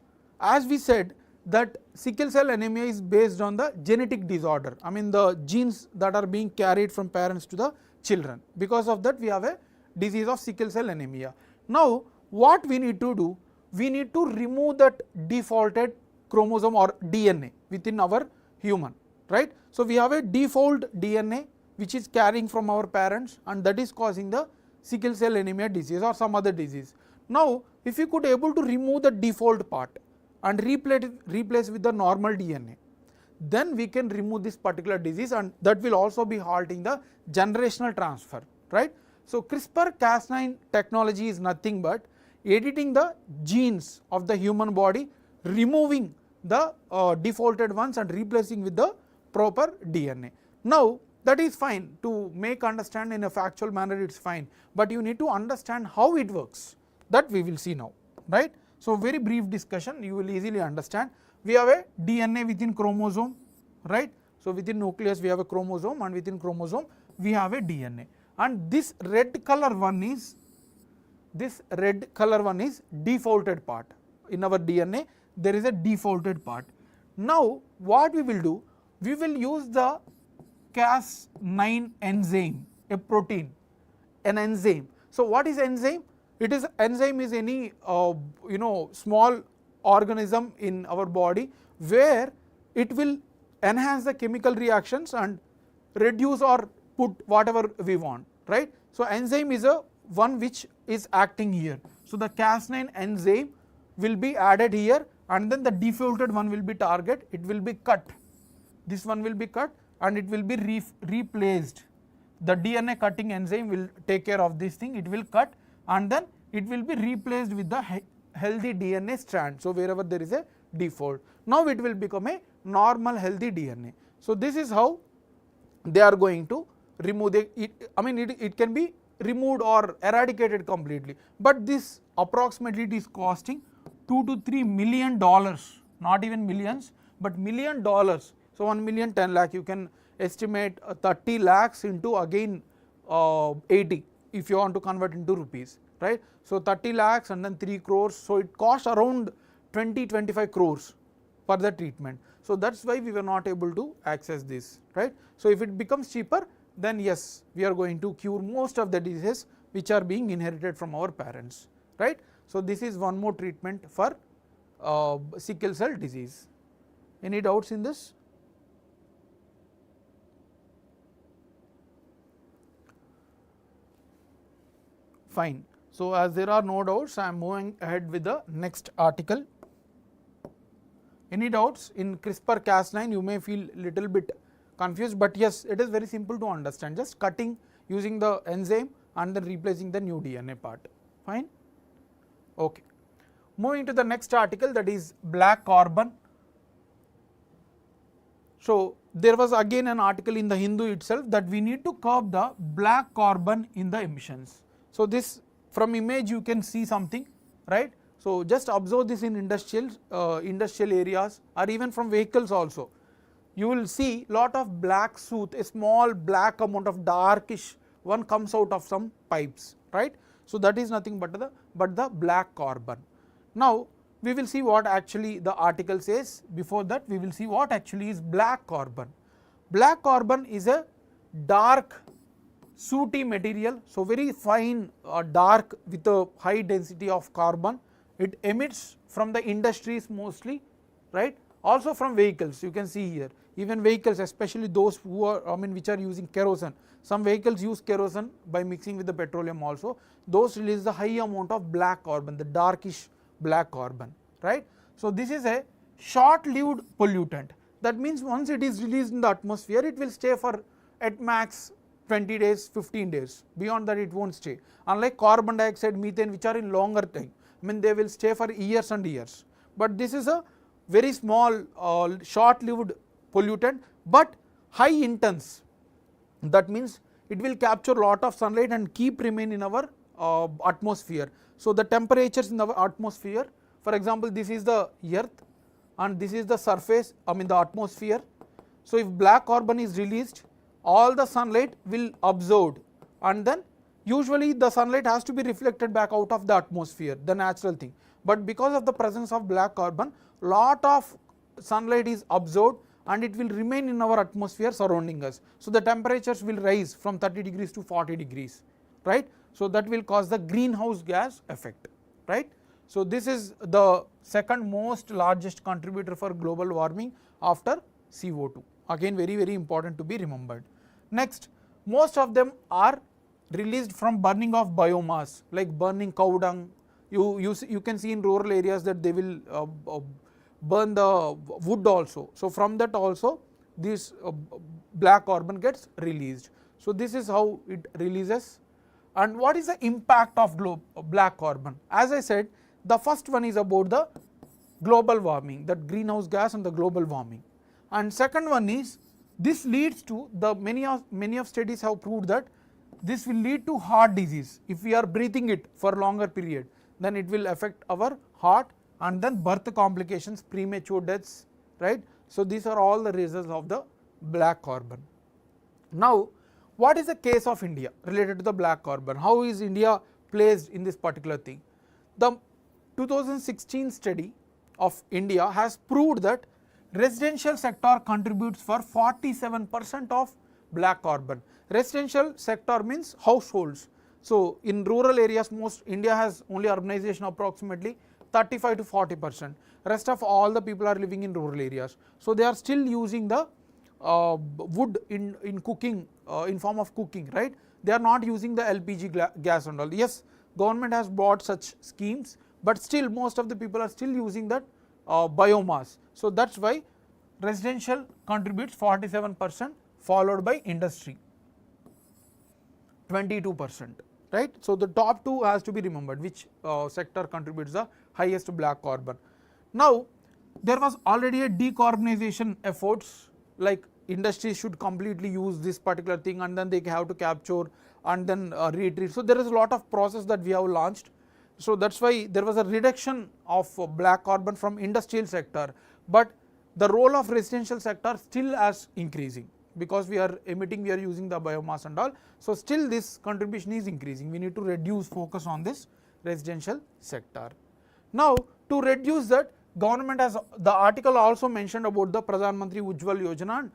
As we said that sickle cell anemia is based on the genetic disorder, I mean the genes that are being carried from parents to the children. Because of that we have a disease of sickle cell anemia. Now what we need to do, we need to remove that defaulted chromosome or DNA within our human, right. So we have a default DNA which is carrying from our parents, and that is causing the sickle cell anemia disease or some other disease. Now if you could able to remove the default part and replace with the normal DNA, then we can remove this particular disease, and that will also be halting the generational transfer, right. So CRISPR-Cas9 technology is nothing but editing the genes of the human body, removing the defaulted ones and replacing with the proper DNA. Now that is fine, to make understand in a factual manner it is fine, but you need to understand how it works, that we will see now, right. So very brief discussion, you will easily understand. We have a DNA within chromosome, right. So within nucleus we have a chromosome, and within chromosome we have a DNA, and this red color one is defaulted part. In our DNA there is a defaulted part. Now what we will do, we will use the Cas9 enzyme, a protein, an enzyme. So what is enzyme? It is enzyme is any small organism in our body where it will enhance the chemical reactions and reduce or put whatever we want, right. So enzyme is a one which is acting here. So the Cas9 enzyme will be added here, and then the defaulted one will be target, it will be cut, this one will be cut, and it will be replaced. The DNA cutting enzyme will take care of this thing, it will cut, and then it will be replaced with the healthy DNA strand. So wherever there is a default, now it will become a normal healthy DNA. So this is how they are going to remove it can be removed or eradicated completely, but this approximately it is costing $2 to $3 million, not even millions but $1 million. So 1 million 10 lakh, you can estimate 30 lakhs into again 80 if you want to convert into rupees, right. So 30 lakhs and then 3 crores, so it costs around 20-25 crores for the treatment. So that is why we were not able to access this, right. So if it becomes cheaper, then yes, we are going to cure most of the diseases which are being inherited from our parents, right. So this is one more treatment for sickle cell disease. Any doubts in this? Fine. So as there are no doubts, I am moving ahead with the next article. Any doubts in CRISPR-Cas9? You may feel little bit confused, but yes, it is very simple to understand, just cutting using the enzyme and then replacing the new DNA part. Fine. Okay. Moving to the next article, that is black carbon. So there was again an article in the Hindu itself that we need to curb the black carbon in the emissions. So this from image you can see something, right. So So just observe this in industrial areas or even from vehicles also. You will see lot of black soot, a small black amount of darkish one comes out of some pipes, right. So that is nothing but the black carbon. Now we will see what actually the article says. Before that, we will see what actually is black carbon. Black carbon is a dark sooty material, so very fine dark with a high density of carbon. It emits from the industries mostly, right, also from vehicles. You can see here, even vehicles, especially those who are which are using kerosene. Some vehicles use kerosene by mixing with the petroleum also. Those release the high amount of black carbon, the darkish black carbon, right. So this is a short lived pollutant. That means once it is released in the atmosphere, it will stay for at max 20 days, 15 days. Beyond that it won't stay. Unlike carbon dioxide, methane, which are in longer time, they will stay for years and years. But this is a very small short lived pollutant, but high intense. That means it will capture lot of sunlight and keep remain in our atmosphere. So the temperatures in our atmosphere, for example, this is the earth and this is the surface, the atmosphere. So if black carbon is released, all the sunlight will absorbed, and then usually the sunlight has to be reflected back out of the atmosphere, the natural thing. But because of the presence of black carbon, lot of sunlight is absorbed and it will remain in our atmosphere surrounding us. So the temperatures will rise from 30 degrees to 40 degrees, right. So that will cause the greenhouse gas effect, right. So this is the second most largest contributor for global warming after CO2. Again, very important to be remembered. Next, most of them are released from burning of biomass, like burning cow dung. You can see in rural areas that they will burn the wood also. So from that also this black carbon gets released. So this is how it releases. And what is the impact of black carbon? As I said, the first one is about the global warming, that greenhouse gas and the global warming. And second one is, this leads to the many of studies have proved that this will lead to heart disease. If we are breathing it for longer period, then it will affect our heart, and then birth complications, premature deaths, right. So these are all the reasons of the black carbon. Now what is the case of India related to the black carbon? How is India placed in this particular thing? The 2016 study of India has proved that residential sector contributes for 47% of black carbon. Residential sector means households. So in rural areas, India has only urbanization approximately 35 to 40%. Rest of all the people are living in rural areas. So they are still using the wood in cooking, in form of cooking, right. They are not using the LPG gas and all. Yes, government has brought such schemes, but still most of the people are still using that biomass. So that's why residential contributes 47%, followed by industry 22%, right. So the top two has to be remembered, which sector contributes the highest black carbon. Now there was already a decarbonization efforts, like industries should completely use this particular thing and then they have to capture and then retreat. So there is a lot of process that we have launched. So that's why there was a reduction of black carbon from industrial sector, but the role of residential sector still as increasing, because we are using the biomass and all. So still this contribution is increasing. We need to reduce focus on this residential sector. Now to reduce that, government has, the article also mentioned about the Pradhan Mantri Ujjwal Yojana, and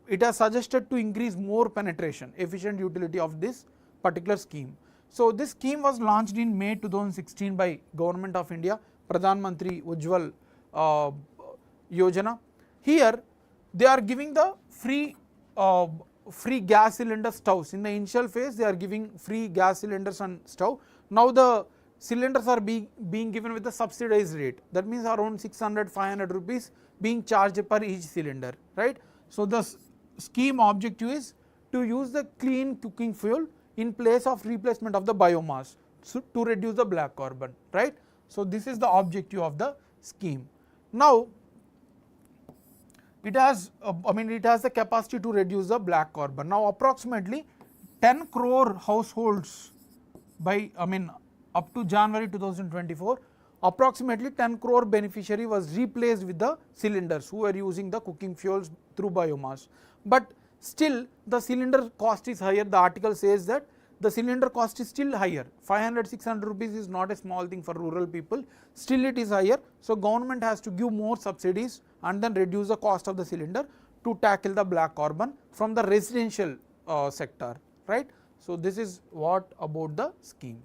it has suggested to increase more penetration, efficient utility of this particular scheme. So this scheme was launched in May 2016 by Government of India, Pradhan Mantri Ujjwal Yojana. Here they are giving the free gas cylinder stoves. In the initial phase they are giving free gas cylinders and stove. Now the cylinders are being given with a subsidized rate. That means around 600-500 rupees being charged per each cylinder, right. So the scheme objective is to use the clean cooking fuel in place of replacement of the biomass, so to reduce the black carbon, right. So this is the objective of the scheme. Now it has the capacity to reduce the black carbon. Now approximately 10 crore households by up to January 2024 approximately 10 crore beneficiary was replaced with the cylinders who were using the cooking fuels through biomass. But still the cylinder cost is higher. The article says that the cylinder cost is still higher. 500-600 rupees is not a small thing for rural people, still it is higher. So government has to give more subsidies and then reduce the cost of the cylinder to tackle the black carbon from the residential sector, right. So this is what about the scheme.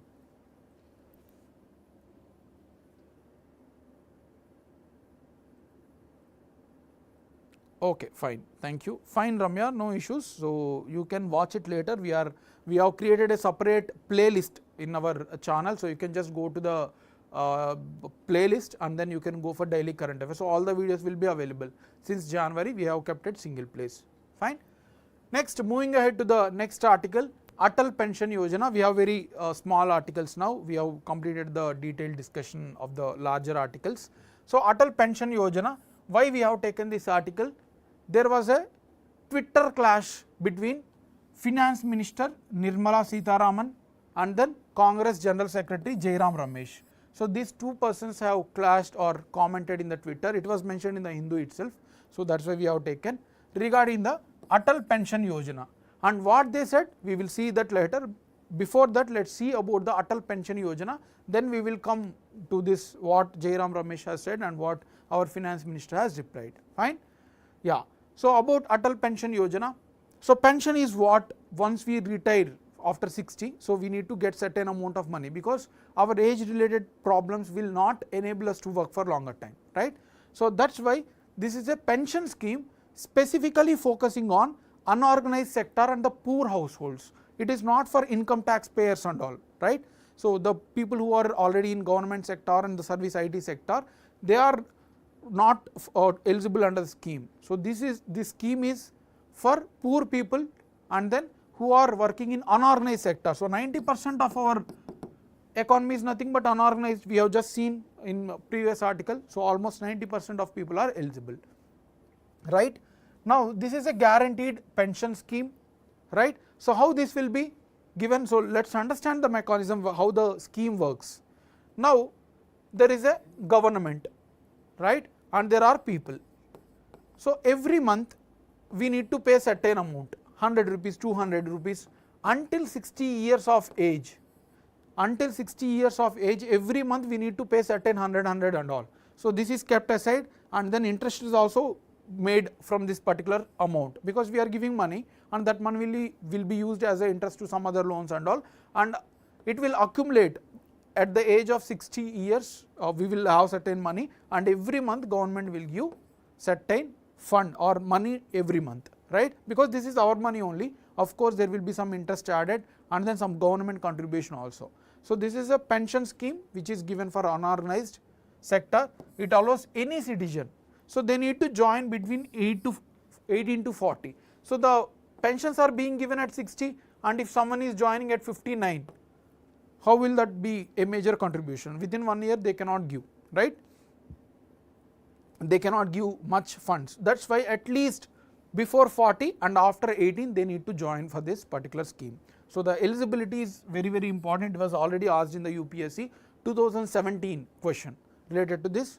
Okay, fine, thank you. Fine, Ramya, no issues. So you can watch it later. We have created a separate playlist in our channel, so you can just go to the playlist and then you can go for daily current affairs. So all the videos will be available. Since January we have kept it single place. Fine. Next, moving ahead to the next article, Atal Pension Yojana. We have very small articles now. We have completed the detailed discussion of the larger articles. So Atal Pension Yojana, why we have taken this article? There was a Twitter clash between Finance Minister Nirmala Sitharaman and then Congress General Secretary Jairam Ramesh. So these two persons have clashed or commented in the Twitter. It was mentioned in the Hindu itself. So that's why we have taken regarding the Atal Pension Yojana. And what they said, we will see that later. Before that, let's see about the Atal Pension Yojana. Then we will come to this what Jairam Ramesh has said and what our Finance Minister has replied. Fine. Yeah. So about Atal Pension Yojana. So pension is what once we retire after 60, so we need to get certain amount of money because our age related problems will not enable us to work for longer time, right. So that's why this is a pension scheme specifically focusing on unorganized sector and the poor households. It is not for income tax payers and all, right. So the people who are already in government sector and the service IT sector, they are not eligible under the scheme. So this scheme is for poor people and then who are working in unorganized sector. So 90% of our economy is nothing but unorganized. We have just seen in previous article. So almost 90% of people are eligible, right. Now this is a guaranteed pension scheme, right. So how this will be given? So let's understand the mechanism, how the scheme works. Now there is a government, right, and there are people. So every month we need to pay certain amount, 100 rupees, 200 rupees until 60 years of age. Until 60 years of age, every month we need to pay certain 100 and all. So this is kept aside and then interest is also made from this particular amount because we are giving money and that money will be used as a interest to some other loans and all, and it will accumulate. At the age of 60 years we will have certain money and every month government will give certain fund or money every month, right, because this is our money only. Of course there will be some interest added and then some government contribution also. So this is a pension scheme which is given for unorganized sector. It allows any citizen. So they need to join between 18 to 40. So the pensions are being given at 60 and if someone is joining at 59, how will that be a major contribution? Within 1 year they cannot give, right. They cannot give much funds. That's why at least before 40 and after 18 they need to join for this particular scheme. So the eligibility is very, very important. It was already asked in the UPSC 2017 question related to this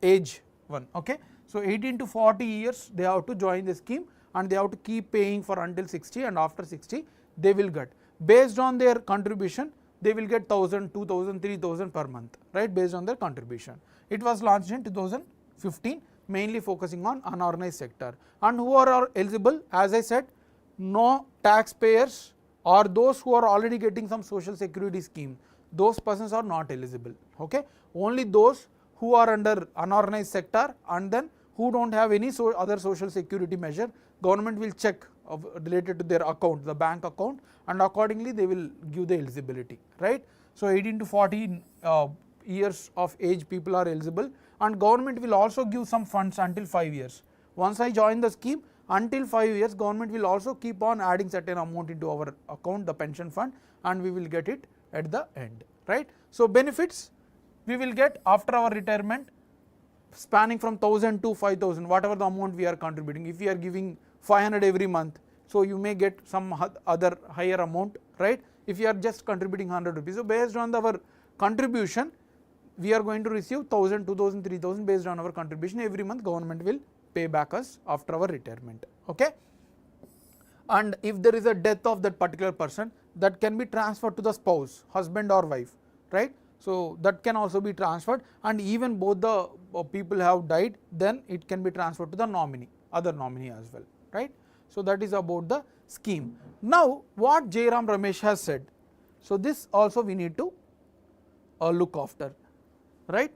age one. Okay. So 18 to 40 years they have to join the scheme and they have to keep paying for until 60 and after 60 they will get, based on their contribution, they will get 1000, 2000, 3000 per month, right, based on their contribution. It was launched in 2015, mainly focusing on unorganized sector. And who are eligible? As I said, no taxpayers or those who are already getting some social security scheme, those persons are not eligible. Okay, only those who are under unorganized sector and then who don't have any other social security measure, government will check related to their account, the bank account, and accordingly they will give the eligibility, right. So 18 to 40 years of age people are eligible and government will also give some funds until 5 years. Once I join the scheme, until 5 years government will also keep on adding certain amount into our account, the pension fund, and we will get it at the end, right. So benefits we will get after our retirement spanning from 1000 to 5000, whatever the amount we are contributing. If we are giving 500 every month, so you may get some other higher amount, right, if you are just contributing 100 rupees. So based on our contribution, we are going to receive 1000, 2000, 3000 based on our contribution. Every month government will pay back us after our retirement. Okay. And if there is a death of that particular person, that can be transferred to the spouse, husband or wife, right. So that can also be transferred, and even both the people have died, then it can be transferred to the nominee, other nominee as well, right. So that is about the scheme. Now what Jairam Ramesh has said, so this also we need to look after, right.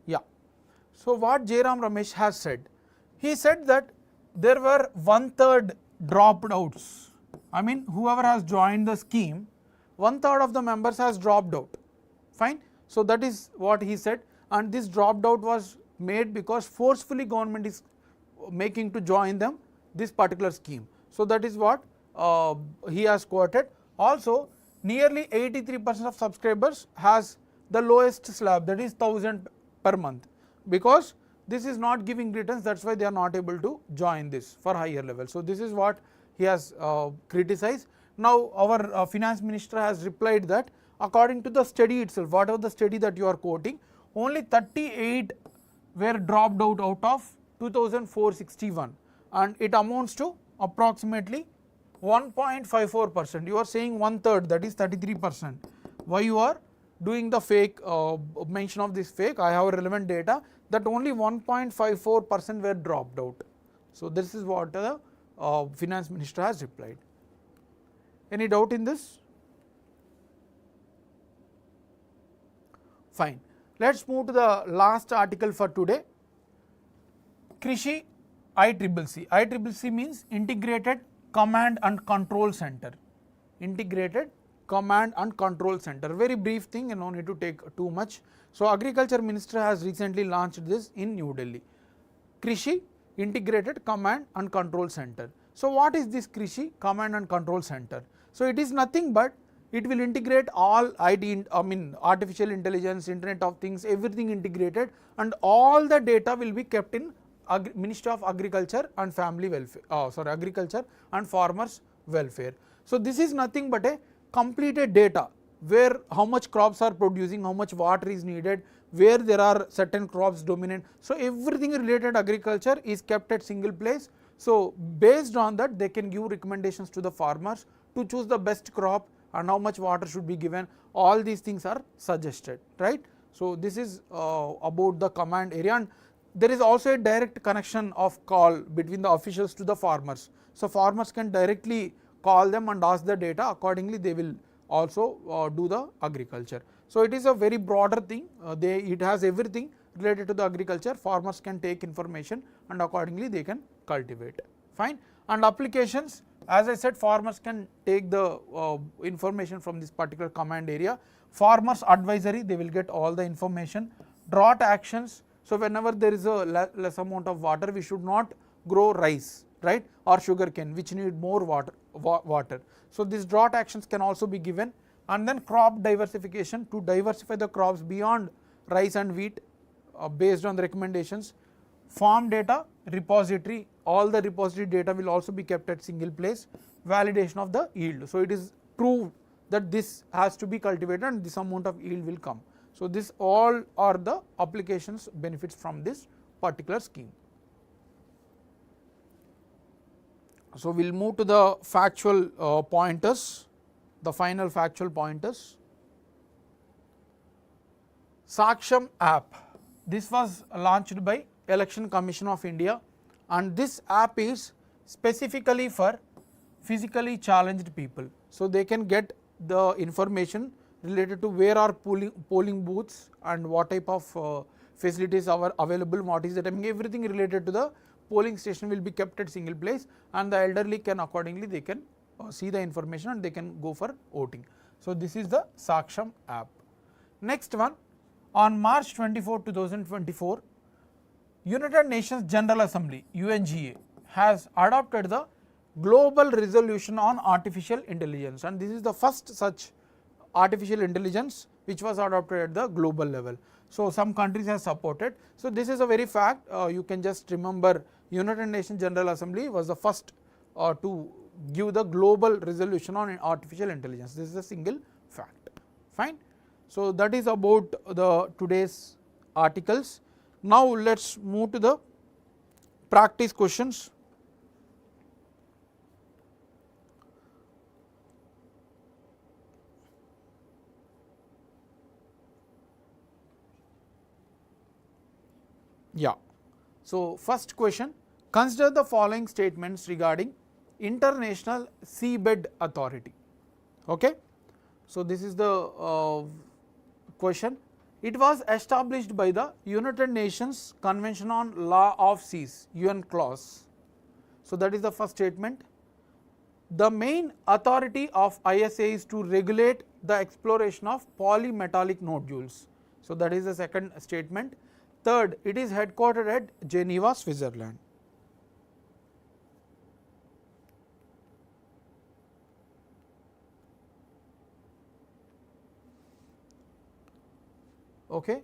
Yeah. So what Jairam Ramesh has said, he said that there were 1/3 dropped outs. I mean, whoever has joined the scheme, 1/3 of the members has dropped out. Fine. So that is what he said, and this dropped out was made because forcefully government is making to join them this particular scheme. So that is what he has quoted. Also, nearly 83% of subscribers has the lowest slab, that is 1000 per month, because this is not giving returns, that is why they are not able to join this for higher level. So this is what he has criticized. Now our finance minister has replied that according to the study itself, whatever the study that you are quoting, only 38 were dropped out of 2461, and it amounts to approximately 1.54%. You are saying 1/3, that is 33%. Why you are doing the fake mention of this fake? I have relevant data that only 1.54% were dropped out. So this is what the finance minister has replied. Any doubt in this? Fine. Let us move to the last article for today. Krishi ICCC. ICCC means Integrated Command and Control Center. Integrated Command and Control Center. Very brief thing, no need to take too much. So Agriculture Minister has recently launched this in New Delhi. Krishi Integrated Command and Control Center. So what is this Krishi Command and Control Center? So it is nothing but it will integrate all artificial intelligence, Internet of Things, everything integrated, and all the data will be kept in Ministry of Agriculture and Family Welfare, Agriculture and Farmers Welfare. So this is nothing but a completed data where how much crops are producing, how much water is needed, where there are certain crops dominant. So everything related agriculture is kept at single place. So based on that they can give recommendations to the farmers to choose the best crop and how much water should be given. All these things are suggested, right. So this is about the command area, and there is also a direct connection of call between the officials to the farmers. So farmers can directly call them and ask the data, accordingly they will also do the agriculture. So it is a very broader thing, it has everything related to the agriculture. Farmers can take information and accordingly they can cultivate. Fine. And applications, as I said, farmers can take the information from this particular command area. Farmers advisory, they will get all the information. Drought actions, so whenever there is a less amount of water, we should not grow rice, right, or sugarcane, which need more water. So these drought actions can also be given. And then crop diversification, to diversify the crops beyond rice and wheat based on the recommendations. Farm data repository, all the repository data will also be kept at single place. Validation of the yield, so it is proved that this has to be cultivated and this amount of yield will come. So this all are the applications benefits from this particular scheme. So we will move to the factual pointers, the final factual pointers. Saksham app, this was launched by Election Commission of India, and this app is specifically for physically challenged people. So they can get the information related to where are polling booths and what type of facilities are available, what is the timing, everything related to the polling station will be kept at single place, and the elderly can accordingly they can see the information and they can go for voting. So this is the Saksham app. Next one, on March 24, 2024, United Nations General Assembly UNGA has adopted the Global Resolution on Artificial Intelligence, and this is the first such artificial intelligence which was adopted at the global level. So some countries have supported. So this is a very fact, you can just remember United Nations General Assembly was the first to give the global resolution on artificial intelligence. This is a single fact. Fine. So, that is about the today's articles. Now, let us move to the practice questions. Yeah. So, first question, consider the following statements regarding International Seabed Authority. Okay. So, this is the question. It was established by the United Nations Convention on Law of Seas, UN clause. So, that is the first statement. The main authority of ISA is to regulate the exploration of polymetallic nodules. So, that is the second statement. Third, it is headquartered at Geneva, Switzerland. Okay.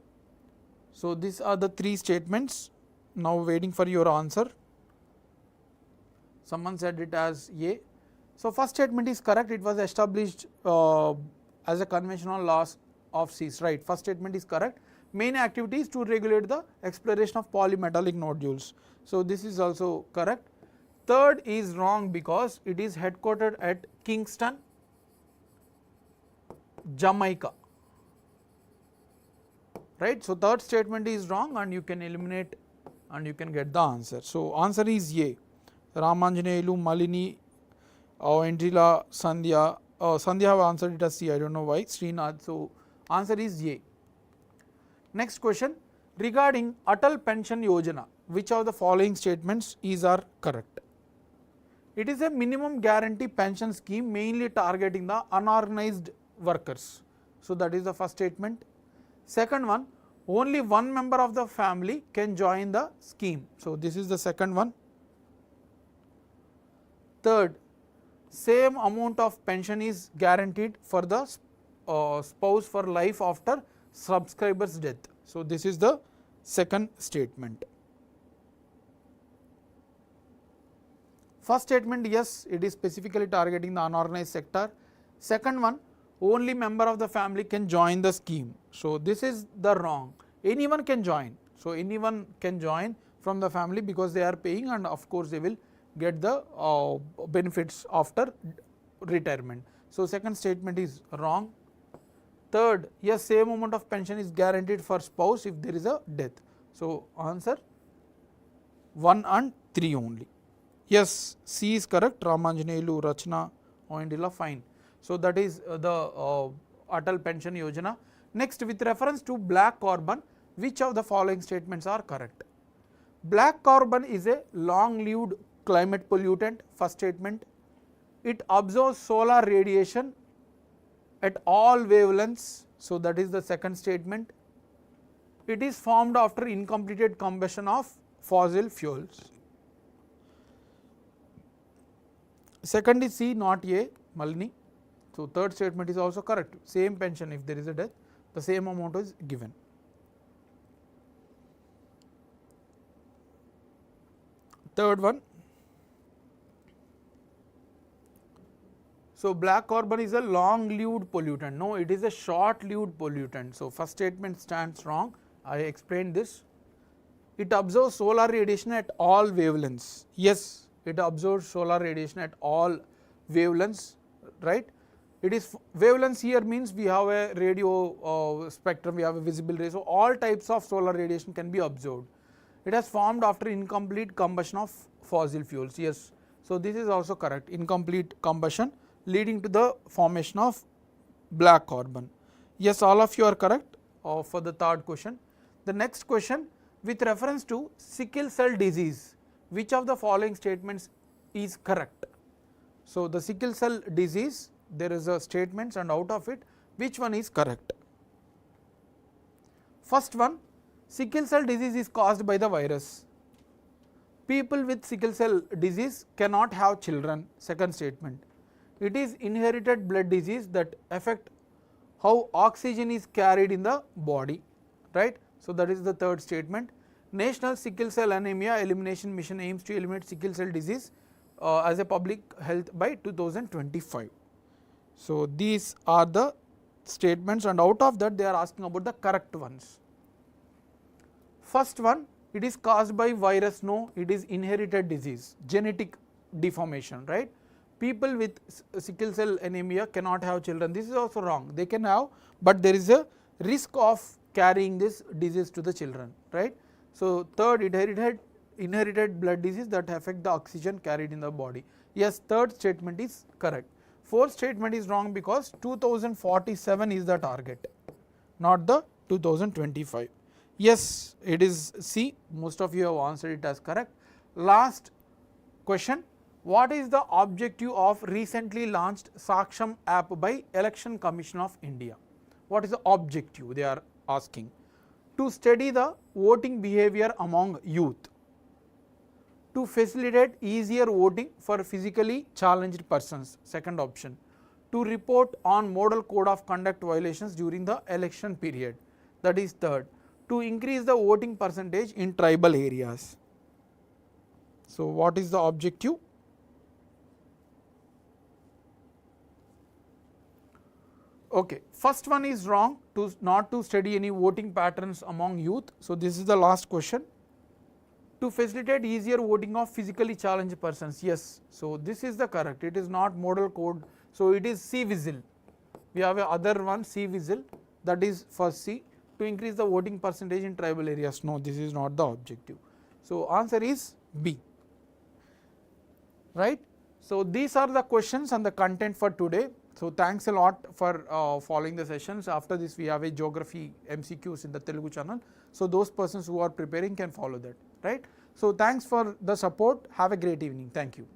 So, these are the three statements. Now, waiting for your answer. Someone said it as A. So, first statement is correct, it was established as a convention on laws of seas, right. First statement is correct. Main activity is to regulate the exploration of polymetallic nodules. So, this is also correct. Third is wrong because it is headquartered at Kingston, Jamaica, right. So, third statement is wrong and you can eliminate and you can get the answer. So, answer is A. Ramanjaneyulu, Malini, Angela, Sandhya. Sandhya have answered it as C, I do not know why. Srinath. So, answer is A. Next question, regarding Atal Pension Yojana, which of the following statements are correct? It is a minimum guarantee pension scheme mainly targeting the unorganized workers. So, that is the first statement. Second one, only one member of the family can join the scheme. So, this is the second one. Third, same amount of pension is guaranteed for the spouse for life after subscriber's death. So, this is the second statement. First statement, yes, it is specifically targeting the unorganized sector. Second one, only member of the family can join the scheme. So, this is the wrong. Anyone can join. So, anyone can join from the family because they are paying and of course, they will get the benefits after retirement. So, second statement is wrong. Third, yes, same amount of pension is guaranteed for spouse if there is a death. So, answer 1 and 3 only. Yes, C is correct, Ramanjaneyulu, Rachna, Oindila, fine. So, that is the Atal Pension Yojana. Next, with reference to black carbon, which of the following statements are correct? Black carbon is a long-lived climate pollutant, first statement. It absorbs solar radiation at all wavelengths. So, that is the second statement. It is formed after incompleted combustion of fossil fuels. Second is C, not A, Malini. So, third statement is also correct. Same pension if there is a death, the same amount is given. Third one. So, black carbon is a long-lived pollutant. No, it is a short-lived pollutant. So, first statement stands wrong. I explained this. It absorbs solar radiation at all wavelengths. Yes, it absorbs solar radiation at all wavelengths, right. It is wavelengths here means we have a radio spectrum, we have a visible ray. So, all types of solar radiation can be absorbed. It has formed after incomplete combustion of fossil fuels. Yes. So, this is also correct, incomplete combustion leading to the formation of black carbon. Yes, all of you are correct for the third question. The next question, with reference to sickle cell disease, which of the following statements is correct? So, the sickle cell disease, there is a statements and out of it, which one is correct? First one, sickle cell disease is caused by the virus. People with sickle cell disease cannot have children, second statement. It is inherited blood disease that affect how oxygen is carried in the body, right. So, that is the third statement. National Sickle Cell Anemia Elimination Mission aims to eliminate sickle cell disease as a public health by 2025. So, these are the statements, and out of that they are asking about the correct ones. First one, it is caused by virus. No, it is inherited disease, genetic deformation, right? People with sickle cell anemia cannot have children. This is also wrong. They can have, but there is a risk of carrying this disease to the children, right? So third, inherited blood disease that affect the oxygen carried in the body. Yes, third statement is correct. Fourth statement is wrong because 2047 is the target, not the 2025. Yes, it is C. Most of you have answered it as correct. Last question, what is the objective of recently launched Saksham app by Election Commission of India? What is the objective they are asking? To study the voting behavior among youth, to facilitate easier voting for physically challenged persons, second option, to report on model code of conduct violations during the election period, that is third, to increase the voting percentage in tribal areas. So what is the objective? Okay, first one is wrong, not to study any voting patterns among youth. So this is the last question. To facilitate easier voting of physically challenged persons, yes. So this is the correct, it is not model code. So it is C whistle. We have a other one, C whistle, that is for C. To increase the voting percentage in tribal areas, no, this is not the objective. So answer is B, right? So these are the questions and the content for today. So thanks a lot for following the sessions. After this we have a geography MCQs in the Telugu channel. So those persons who are preparing can follow that, right? So thanks for the support. Have a great evening. Thank you.